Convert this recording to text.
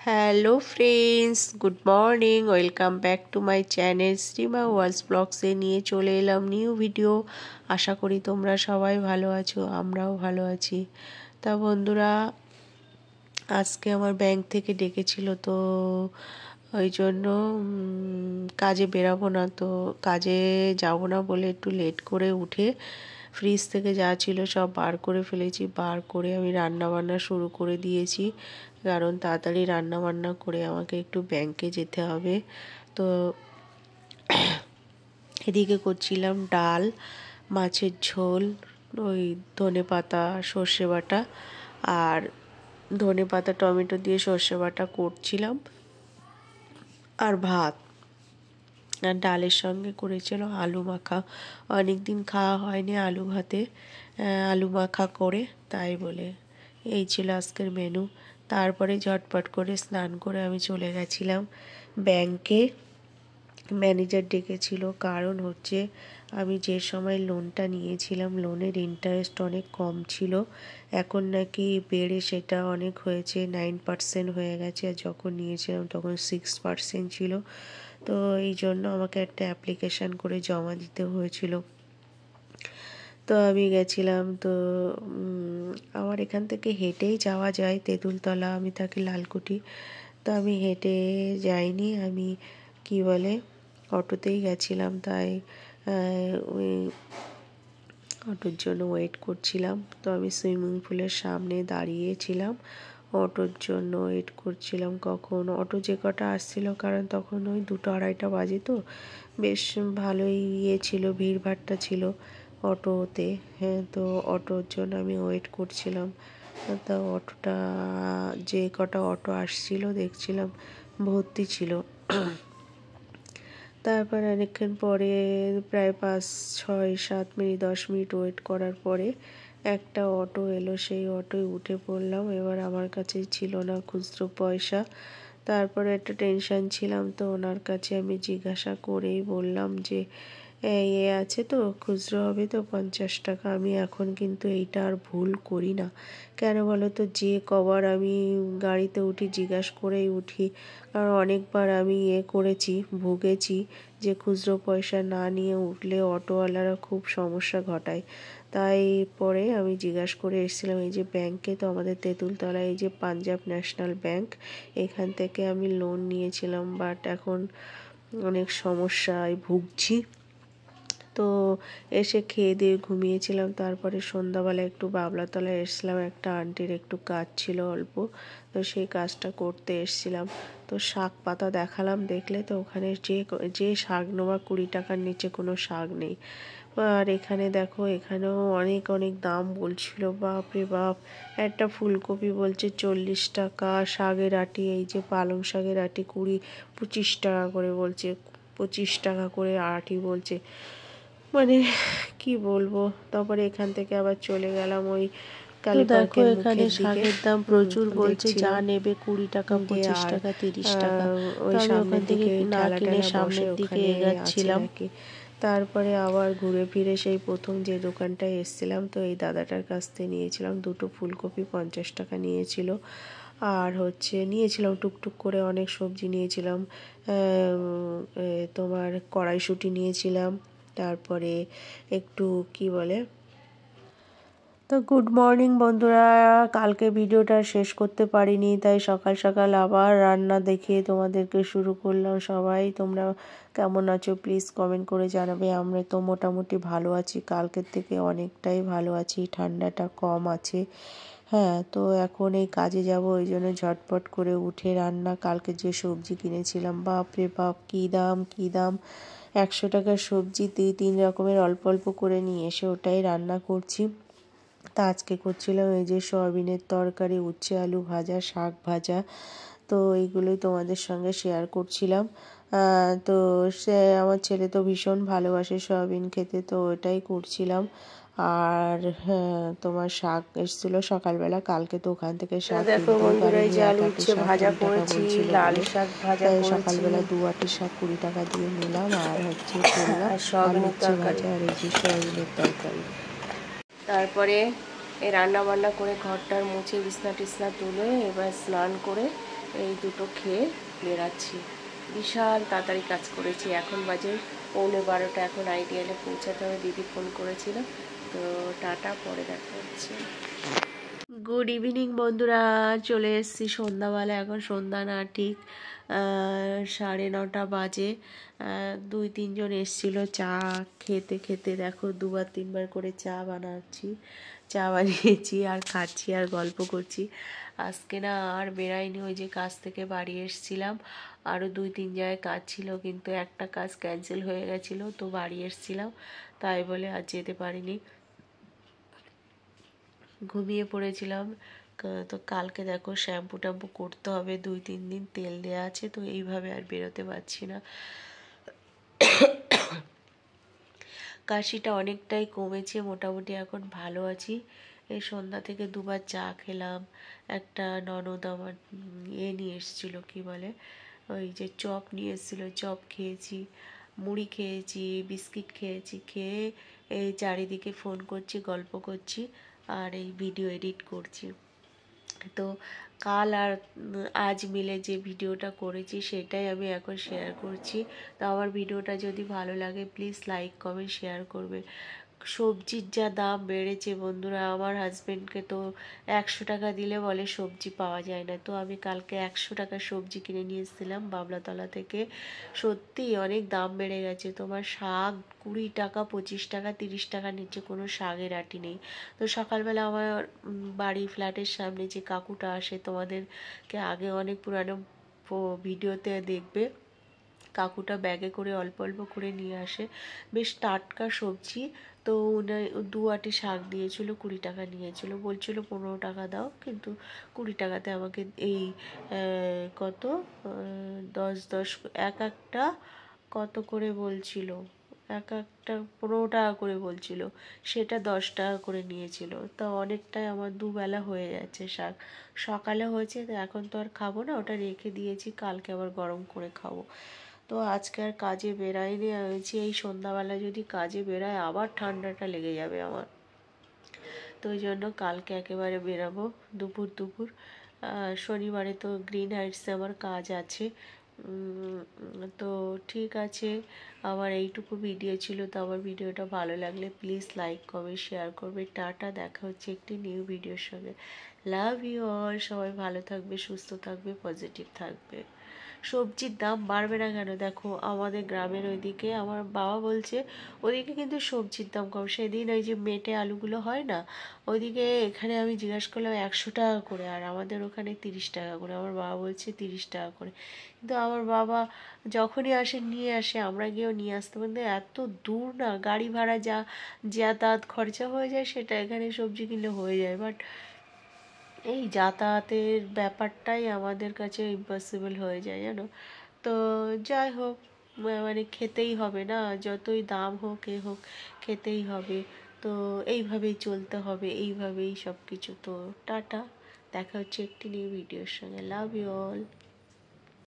Hello friends, good morning. Welcome back to my channel Shrima worlds ব্লগসে নিয়ে চলে এলাম নিউ ভিডিও। আশা করি তোমরা সবাই ভালো আছো, আমরাও ভালো আছি। তা বন্ধুরা, আজকে আমার ব্যাংক থেকে ডেকেছিল, তো ওই জন্য কাজে বেরাবো না, তো কাজে যাব না বলে একটু লেট করে উঠে ফ্রিজ থেকে যা ছিল সব বার করে ফেলেছি। বার করে আমি রান্না বান্না শুরু করে দিয়েছি, কারণ তাড়াতাড়ি রান্না বান্না করে আমাকে একটু ব্যাংকে যেতে হবে। তো এদিকে করছিলাম ডাল, মাছের ঝোল, ওই ধনেপাতা সর্ষে বাটা আর ধনেপাতা টমেটো দিয়ে সর্ষে বাটা করছিলাম, আর ভাত। আর ডালের সঙ্গে করেছিল আলু মাখা। অনেক দিন খাওয়া হয়নি আলু ভাতে আলু মাখা করে, তাই বলে এই ছিল আজকের মেনু। তারপরে ঝটপট করে স্নান করে আমি চলে গেছিলাম ব্যাংকে। ম্যানেজার ডেকেছিল, কারণ হচ্ছে আমি যে সময় লোনটা নিয়েছিলাম লোনের ইন্টারেস্ট অনেক কম ছিল, এখন নাকি বেড়ে সেটা অনেক হয়েছে, 9% হয়ে গেছে। আর যখন নিয়েছিলাম তখন 6% ছিল। তো এই জন্য আমাকে একটা অ্যাপ্লিকেশান করে জমা দিতে হয়েছিল। তো আমি গেছিলাম। তো আমার এখান থেকে হেঁটেই যাওয়া যায় তেঁতুলতলা, আমি থাকি লালকুঠি। তো আমি হেঁটে যাইনি, আমি কি বলে অটোতেই গেছিলাম। তাই ওই অটোর জন্য ওয়েট করছিলাম। তো আমি সুইমিং পুলের সামনে দাঁড়িয়েছিলাম, অটোর জন্য ওয়েট করছিলাম কখন অটো যে কটা আসছিল, কারণ তখন ওই 2-2:30 বাজে, তো বেশ ভালোই ছিল, ভিড়ভাট্টা ছিল অটোতে। হ্যাঁ, তো অটোর জন্য আমি ওয়েট করছিলাম। তা অটোটা যে কটা অটো আসছিল দেখছিলাম ভর্তি ছিল। তারপর অনেকক্ষণ পরে প্রায় 5-6-7 মিনিট 10 মিনিট ওয়েট করার পরে একটা অটো এলো, সেই অটোয় উঠে পড়লাম। এবার আমার কাছে ছিল না খুচরো পয়সা। তারপরে একটা টেনশান ছিলাম, তো ওনার কাছে আমি জিজ্ঞাসা করেই বললাম যে আছে তো খুচরো হবে তো 50 টাকা। আমি এখন কিন্তু এইটা আর ভুল করি না, কেন বলো তো, যে কবার আমি গাড়িতে উঠি জিজ্ঞাসা করেই উঠি, কারণ অনেকবার আমি করেছি, ভুগেছি যে খুচরো পয়সা না নিয়ে উঠলে অটোওয়ালারা খুব সমস্যা ঘটায়। তাই পরে আমি জিজ্ঞাসা করে এসেছিলাম এই যে ব্যাংকে, তো আমাদের তেঁতুলতলায় এই যে পাঞ্জাব ন্যাশনাল ব্যাংক, এখান থেকে আমি লোন নিয়েছিলাম, বাট এখন অনেক সমস্যায় ভুগছি। তো এসে খেয়ে দিয়ে ঘুমিয়েছিলাম। তারপরে সন্ধ্যাবেলা একটু বাবলাতলায় এসেছিলাম, একটা আন্টির একটু কাজ ছিল অল্প, তো সেই কাজটা করতে এসেছিলাম। তো শাক পাতা দেখালাম, দেখলে তো ওখানে যে শাক নেওয়া 20 টাকার নিচে কোনো শাক নেই। আর এখানে দেখো, এখানেও অনেক অনেক দাম বলছিল, বাপরে বাপ। একটা ফুলকপি বলছে 40 টাকা, শাকের আটি, এই যে পালং শাকের আটি 20-25 টাকা করে বলছে, 25 টাকা করে আটি বলছে, মানে কি বলবো। তারপরে এখান থেকে আবার চলে গেলাম ওই কালীপার্কের এখানে শাকের দাম প্রচুর বলছে, যা নেবে 20 টাকা 25 টাকা 30 টাকা। ওই ওখান থেকে না কিনে সামনের দিকে এগাচ্ছিলাম। তারপরে আবার ঘুরে ফিরে সেই প্রথম যে দোকানটায় এসেছিলাম, তো এই দাদাটার কাছ থেকে নিয়েছিলাম দুটো ফুলকপি, 50 টাকা নিয়েছিল। আর হচ্ছে নিয়েছিলাম টুকটুক করে অনেক সবজি নিয়েছিলাম, তোমার কড়াইশুঁটি নিয়েছিলাম, তারপরে একটু কি বলে। তো গুড মর্নিং বন্ধুরা, কালকে ভিডিওটা শেষ করতে পারিনি, তাই সকাল সকাল আবার রান্না দেখিয়ে তোমাদেরকে শুরু করলাম। সবাই তোমরা কেমন আছো প্লিজ কমেন্ট করে জানাবে। আমরা তো মোটামুটি ভালো আছি, কালকের থেকে অনেকটাই ভালো আছি, ঠান্ডাটা কম আছে। হ্যাঁ, তো এখন এই কাজে যাব, ওই জন্য ঝটপট করে উঠে রান্না। কালকে যে সবজি কিনেছিলাম, বাপরে বাপ কী দাম কী দাম, 100 টাকার সবজি 2-3 রকমের অল্প অল্প করে নিয়ে এসে ওটাই রান্না করছি। তা আজকে করছিলাম এই যে সয়াবিনের তরকারি, উচ্ছে আলু ভাজা, শাক ভাজা, তো এইগুলোই তোমাদের সঙ্গে শেয়ার করছিলাম। তো সে আমার ছেলে তো ভীষণ ভালোবাসে সয়াবিন খেতে, তো ওটাই করছিলাম। আর হ্যাঁ, তোমার শাক এসেছিল সকালবেলা, কালকে তো ওখান থেকে শাক দেখো বন্ধুরা, এই যে আলু উচ্ছে ভাজা করেছি, লাল শাক ভাজা সকালবেলা 2 আটি শাক 20 টাকা দিয়ে নিলাম, আর হচ্ছে করলাম সয়াবিনের তরকারি আর এই যে সয়াবিনের তরকারি। তারপরে এই রান্না বান্না করে ঘরটার মুছে বিছনা টিছনা তুলে এবার স্নান করে এই দুটো খেয়ে বেরাচ্ছি। বিশাল তাড়াতাড়ি কাজ করেছি। এখন বাজে 11:15, এখন আইডিয়ালে পৌঁছাতে হবে। দিদি ফোন করেছিল। তো টাটা, পরে দেখা হচ্ছে। গুড ইভিনিং বন্ধুরা, চলে এসেছি সন্ধ্যাবেলা। এখন সন্ধ্যা না, ঠিক 9:30 বাজে। 2-3 জন এসেছিল চা খেতে খেতে। দেখো 2-3 বার করে চা বানিয়েছি আর খাচ্ছি আর গল্প করছি। আজকে না আর বেরাইনি, ওই যে কাজ থেকে বাড়ি এসেছিলাম। আরও 2-3 জায়গায় কাজ ছিল, কিন্তু একটা কাজ ক্যান্সেল হয়ে গেছিলো, তো বাড়ি এসেছিলাম, তাই বলে আর যেতে পারিনি। ঘুমিয়ে পড়েছিলাম। তো কালকে দেখো শ্যাম্পু ট্যাম্পু করতে হবে, 2-3 দিন তেল দেওয়া আছে, তো এইভাবে আর বেরোতে পারছি না। কাশিটা অনেকটাই কমেছে, মোটামুটি এখন ভালো আছি। এই সন্ধ্যা থেকে 2বার চা খেলাম। একটা ননদ আমার নিয়ে এসেছিলো, কী বলে, ওই যে চপ নিয়ে এসেছিলো, চপ খেয়েছি, মুড়ি খেয়েছি, বিস্কিট খেয়েছি। খেয়ে এই চারিদিকে ফোন করছি, গল্প করছি আর এই ভিডিও এডিট করছি। তো কাল আর আজ মিলে যে ভিডিওটা করেছি সেটাই আমি এখন শেয়ার করছি। তো আমার ভিডিওটা যদি ভালো লাগে প্লিজ লাইক কমেন্ট শেয়ার করবে। সবজির যা দাম বেড়েছে বন্ধুরা, আমার হাজব্যান্ডকে তো 100 টাকা দিলে বলে সবজি পাওয়া যায় না। তো আমি কালকে 100 টাকার সবজি কিনে নিয়ে এসেছিলাম বাবলাতলা থেকে। সত্যি অনেক দাম বেড়ে গেছে। তোমার শাক 20 টাকা, 25 টাকা, 30 টাকার নিচে কোনো শাকের আটি নেই। তো সকালবেলা আমার বাড়ি ফ্ল্যাটের সামনে যে কাকুটা আসে, তোমাদেরকে আগে অনেক পুরানো ভিডিওতে দেখবে, কাকুটা ব্যাগে করে অল্প অল্প করে নিয়ে আসে, বেশ টাটকা সবজি। তো উনি 2 আটি শাক দিয়েছিল, 20 টাকা নিয়েছিল, বলছিল 15 টাকা দাও, কিন্তু 20 টাকাতে আমাকে এই কত 10 এক একটা কত করে বলছিল, এক একটা 15 টাকা করে বলছিল, সেটা 10 টাকা করে নিয়েছিল। তা অনেকটাই আমার দুবেলা হয়ে যাচ্ছে শাক। সকালে হয়েছে, তো এখন তো আর খাবো না, ওটা রেখে দিয়েছি, কালকে আবার গরম করে খাবো। তো আজকে আর কাজে বেরাইনি। হয়েছি এই সন্ধ্যাবেলা যদি কাজে বেরায় আবার ঠান্ডাটা লেগে যাবে আমার। তো ওই জন্য কালকে একেবারে বেরাবো দুপুর। শনিবারে তো গ্রিন হাইটসে আমার কাজ আছে। তো ঠিক আছে, আমার এইটুকু ভিডিও ছিল। তো আমার ভিডিওটা ভালো লাগলে প্লিজ লাইক কমেন্ট শেয়ার করবে। টাটা, দেখা হচ্ছে একটি নিউ ভিডিওর সঙ্গে। Love you all. সবাই ভালো থাকবে, সুস্থ থাকবে, পজিটিভ থাকবে। সবজির দাম বাড়বে না কেন? দেখো আমাদের গ্রামের ওইদিকে, আমার বাবা বলছে ওইদিকে কিন্তু সবজির দাম কম। সেদিন ওই যে মেটে আলুগুলো হয় না, ওইদিকে, এখানে আমি জিজ্ঞাসা করলাম 100 টাকা করে, আর আমাদের ওখানে 30 টাকা করে। আমার বাবা বলছে 30 টাকা করে। কিন্তু আমার বাবা যখনই আসে নিয়ে আসে, আমরা গিয়েও নিয়ে আসতে পারি। এত দূর না, গাড়ি ভাড়া যা যাতায়াত খরচা হয়ে যায়, সেটা এখানে সবজি কিনলে হয়ে যায়। বাট এই যাতায়াতের ব্যাপারটাই আমাদের কাছে ইম্পসিবল হয়ে যায়, জানো তো। যাই হোক, মানে খেতেই হবে না, যতই দাম হোক এ হোক, খেতেই হবে। তো এইভাবেই চলতে হবে, এইভাবেই সব কিছু। তো টাটা, দেখা হচ্ছে একটি নিউ ভিডিওর সঙ্গে। Love you all.